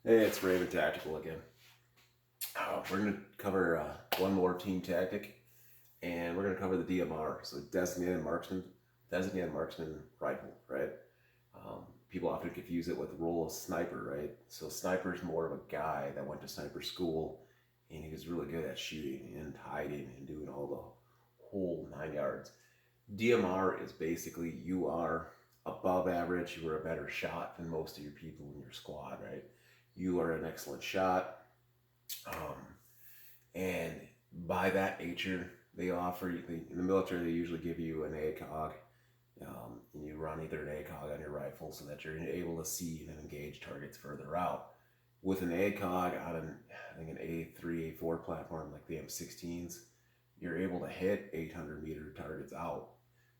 Hey, it's Raven Tactical again. We're going to cover one more team tactic, and we're going to cover the DMR, so designated marksman rifle, right? People often confuse it with the role of sniper, right? So sniper is more of a guy that went to sniper school, and he was really good at shooting and hiding and doing all the whole 9 yards. DMR is basically you are above average, you are a better shot than most of your people in your squad, right? You are an excellent shot. Um, and by that nature, they offer you, in the military, they usually give you an ACOG. And you run either an ACOG on your rifle so that you're able to see and engage targets further out. With an ACOG on I think an A3, A4 platform like the M16s, you're able to hit 800-meter targets out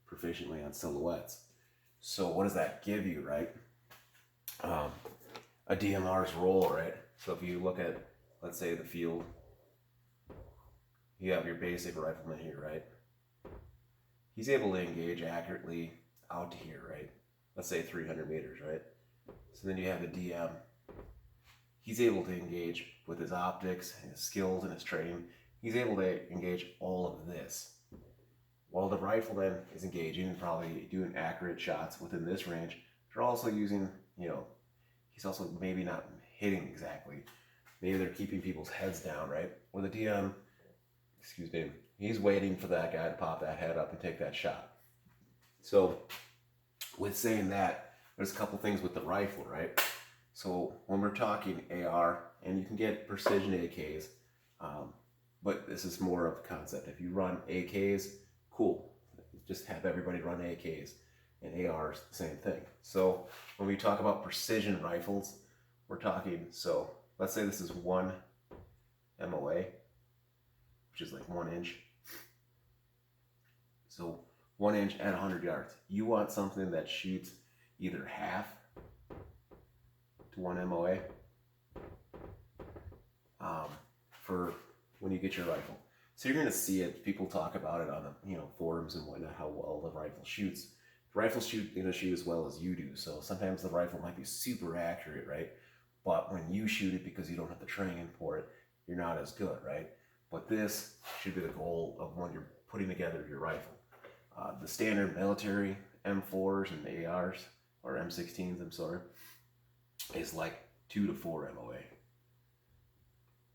proficiently on silhouettes. So what does that give you, right? A DMR's role, right? So if you look at, let's say, the field, you have your basic rifleman here, right? He's able to engage accurately out to here, right? Let's say 300 meters, right? So then you have the DM. He's able to engage with his optics and his skills and his training. He's able to engage all of this. While the rifleman is engaging and probably doing accurate shots within this range, they're also using, he's also maybe not hitting exactly. Maybe they're keeping people's heads down, right? Or the DM, he's waiting for that guy to pop that head up and take that shot. So with saying that, there's a couple things with the rifle, right? So when we're talking AR, and you can get precision AKs, but this is more of a concept. If you run AKs, cool. Just have everybody run AKs. And AR is the same thing. So when we talk about precision rifles, we're talking, so let's say this is 1 MOA, which is like 1 inch. So 1 inch at 100 yards. You want something that shoots either half to 1 MOA for when you get your rifle. So you're going to see it. People talk about it on the forums and whatnot, how well the rifle shoots. The rifle's going to shoot as well as you do. So sometimes the rifle might be super accurate, right? But when you shoot it because you don't have the training for it, you're not as good, right? But this should be the goal of when you're putting together your rifle. The standard military M4s and ARs, or M16s, I'm sorry, is like 2 to 4 MOA.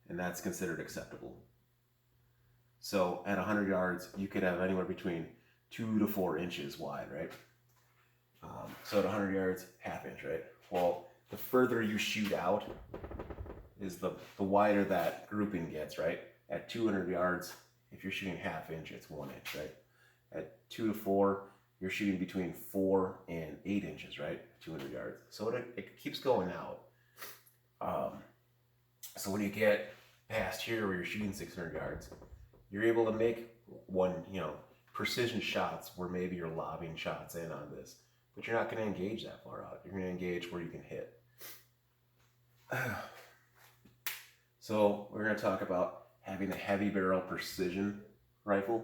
And that's considered acceptable. So at 100 yards, you could have anywhere between 2 to 4 inches wide, right? So at 100 yards, half inch, right? Well, the further you shoot out is the wider that grouping gets, right? At 200 yards, if you're shooting half inch, it's 1 inch, right? At 2 to 4, you're shooting between 4 and 8 inches, right? 200 yards. So it keeps going out. So when you get past here where you're shooting 600 yards, you're able to make precision shots where maybe you're lobbing shots in on this, but you're not going to engage that far out. You're going to engage where you can hit. So we're going to talk about having a heavy barrel precision rifle.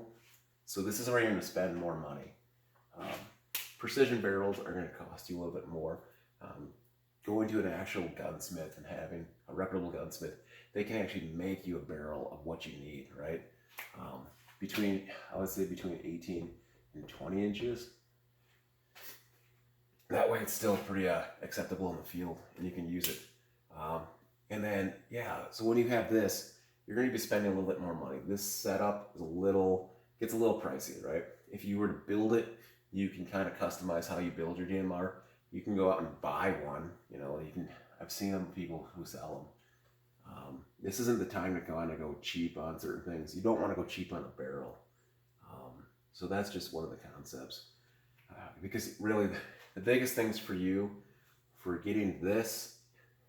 So this is where you're going to spend more money. Precision barrels are going to cost you a little bit more. Going to an actual gunsmith and having a reputable gunsmith, they can actually make you a barrel of what you need, right? I would say between 18 and 20 inches. That way it's still pretty acceptable in the field and you can use it. And then, so when you have this, you're going to be spending a little bit more money. This setup is gets a little pricey, right? If you were to build it, you can kind of customize how you build your DMR. You can go out and buy one. I've seen people who sell them. This isn't the time to kind of go cheap on certain things. You don't want to go cheap on a barrel. So that's just one of the concepts. Because really, the biggest things for you for getting this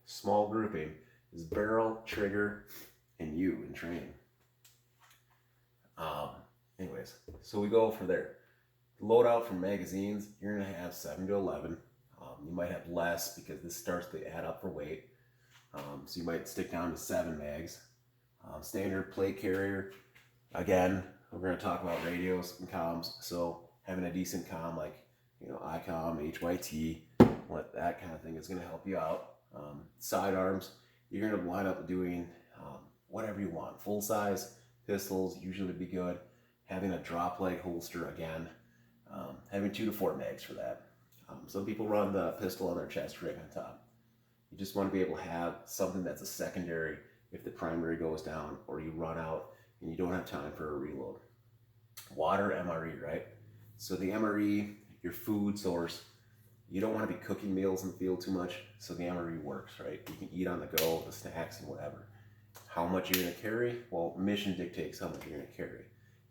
small grouping is barrel, trigger, and you in training. Anyways, so we go for there. The loadout from magazines, you're going to have 7 to 11. You might have less because this starts to add up for weight. So you might stick down to 7 mags. Standard plate carrier, again, we're going to talk about radios and comms. So having a decent comm like ICOM, HYT, that kind of thing is going to help you out. Sidearms, you're going to wind up doing whatever you want. Full size pistols usually would be good. Having a drop leg holster again. Having 2 to 4 mags for that. Some people run the pistol on their chest rig on top. You just want to be able to have something that's a secondary if the primary goes down or you run out and you don't have time for a reload. Water, MRE, right? So the MRE, your food source, you don't want to be cooking meals in the field too much, so the MRE works, right? You can eat on the go, the snacks and whatever. How much you're going to carry? Well, mission dictates how much you're going to carry.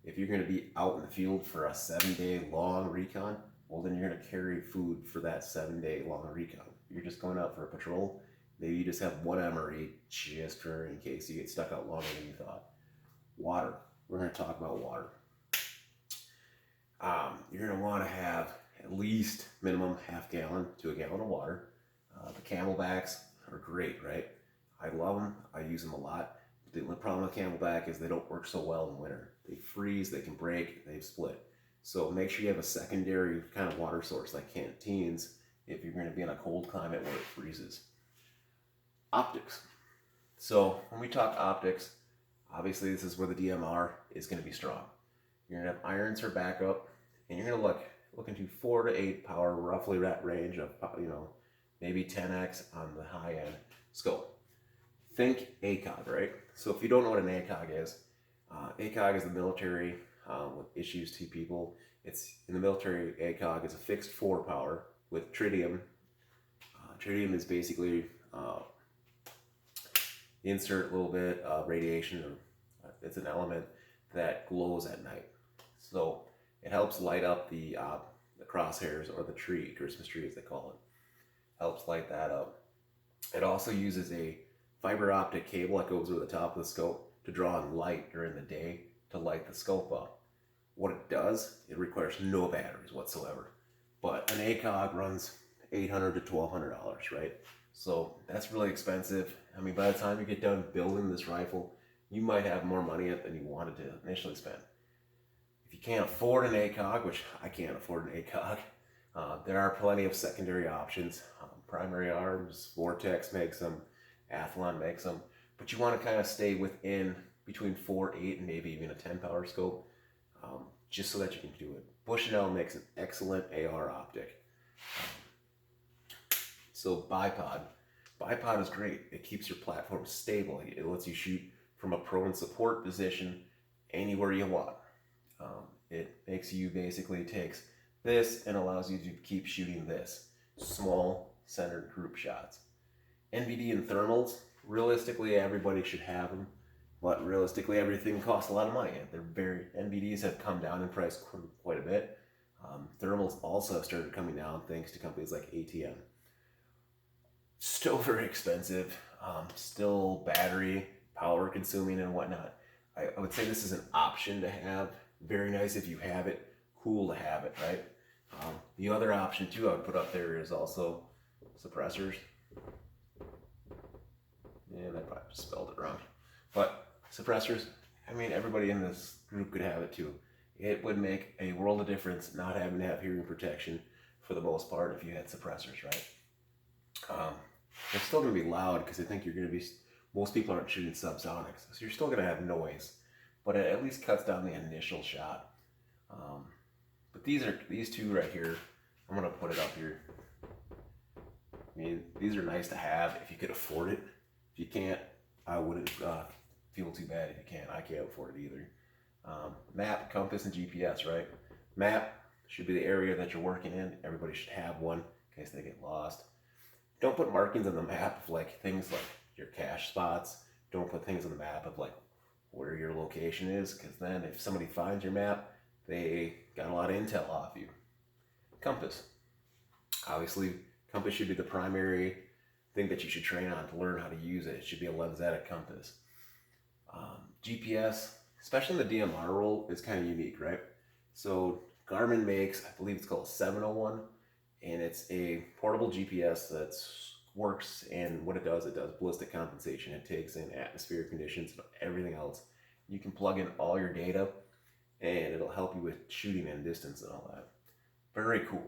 If you're going to be out in the field for a 7-day long recon, well, then you're going to carry food for that 7-day long recon. If you're just going out for a patrol, maybe you just have 1 MRE just for in case you get stuck out longer than you thought. Water. We're going to talk about water. You're going to want to have at least minimum half gallon to a gallon of water. The Camelbacks are great, right? I love them. I use them a lot. The only problem with Camelback is they don't work so well in winter. They freeze, they can break, they split. So make sure you have a secondary kind of water source like canteens if you're going to be in a cold climate where it freezes. Optics. So when we talk optics, obviously this is where the DMR is going to be strong. You're going to have irons for backup, and you're going to look into 4 to 8 power, roughly that range of, maybe 10x on the high end scope. Think ACOG, right? So if you don't know what an ACOG is the military with issues to people. It's in the military. ACOG is a fixed 4 power with tritium. Tritium is basically insert a little bit of radiation, or it's an element that glows at night. So it helps light up the crosshairs, or the tree, Christmas tree as they call it. Helps light that up. It also uses a fiber optic cable that goes over the top of the scope to draw in light during the day to light the scope up. What it does, it requires no batteries whatsoever. But an ACOG runs $800 to $1,200, right? So that's really expensive. I mean, by the time you get done building this rifle, you might have more money than you wanted to initially spend. If you can't afford an ACOG, which I can't afford an ACOG, there are plenty of secondary options. Primary Arms, Vortex makes them, Athlon makes them, but you want to kind of stay within between 4, 8, and maybe even a 10 power scope, just so that you can do it. Bushnell makes an excellent AR optic. So Bipod. Bipod is great. It keeps your platform stable. It lets you shoot from a prone support position anywhere you want. It makes you basically takes this and allows you to keep shooting this. Small, centered group shots. NVD and thermals, realistically everybody should have them, but realistically everything costs a lot of money. NVDs have come down in price quite a bit. Thermals also have started coming down thanks to companies like ATM. Still very expensive, still battery, power consuming and whatnot. I would say this is an option to have. Very nice if you have it, cool to have it, right? The other option too I would put up there is also suppressors. And I probably just spelled it wrong. But suppressors, I mean, everybody in this group could have it too. It would make a world of difference not having to have hearing protection for the most part if you had suppressors, right? They're still going to be loud because I think you're going to be, most people aren't shooting subsonics, so you're still going to have noise, but it at least cuts down the initial shot. But these two right here, I'm going to put it up here. I mean, these are nice to have if you could afford it. If you can't, I wouldn't feel too bad if you can't. I can't afford it either. Map, compass, and GPS, right? Map should be the area that you're working in. Everybody should have one in case they get lost. Don't put markings on the map of like things like your cache spots. Don't put things on the map of like where your location is, because then if somebody finds your map, they got a lot of intel off you. Compass. Obviously, compass should be the primary thing that you should train on to learn how to use it. It should be a lensatic compass. GPS, especially in the DMR role, is kind of unique, right? So Garmin makes, I believe it's called 701, and it's a portable GPS that works, and what it does ballistic compensation. It takes in atmospheric conditions and everything else. You can plug in all your data, and it'll help you with shooting and distance and all that. Very cool.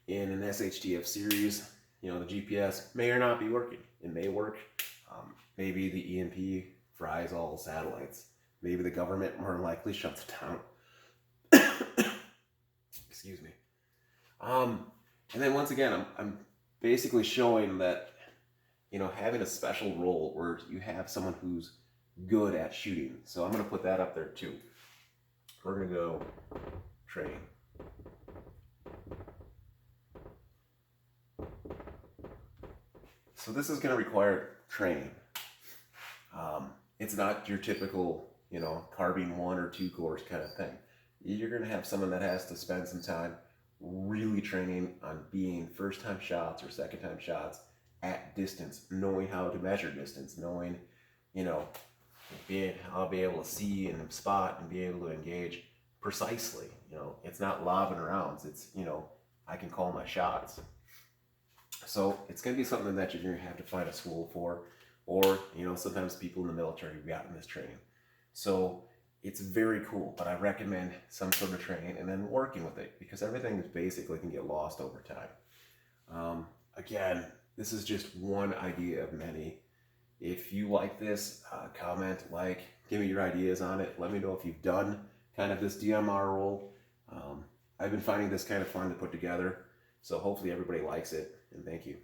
in an SHTF series, you know, the GPS may or not be working. It may work. Maybe the EMP fries all satellites. Maybe the government more than likely shuts it down. Excuse me. And then once again, I'm basically showing that, you know, having a special role where you have someone who's good at shooting. So I'm going to put that up there too. We're going to go training. So this is going to require training. It's not your typical, you know, carbine 1 or 2 course kind of thing. You're going to have someone that has to spend some time really training on being first time shots or second time shots at distance, knowing how to measure distance, knowing, you know, I'll be able to see and spot and be able to engage precisely. You know, it's not lobbing rounds. It's, you know, I can call my shots. So it's going to be something that you're going to have to find a school for, or, you know, sometimes people in the military have gotten this training. So it's very cool, but I recommend some sort of training and then working with it, because everything is basically can get lost over time. Again, this is just one idea of many. If you like this, comment, like, give me your ideas on it. Let me know if you've done kind of this DMR role. I've been finding this kind of fun to put together, so hopefully everybody likes it, and thank you.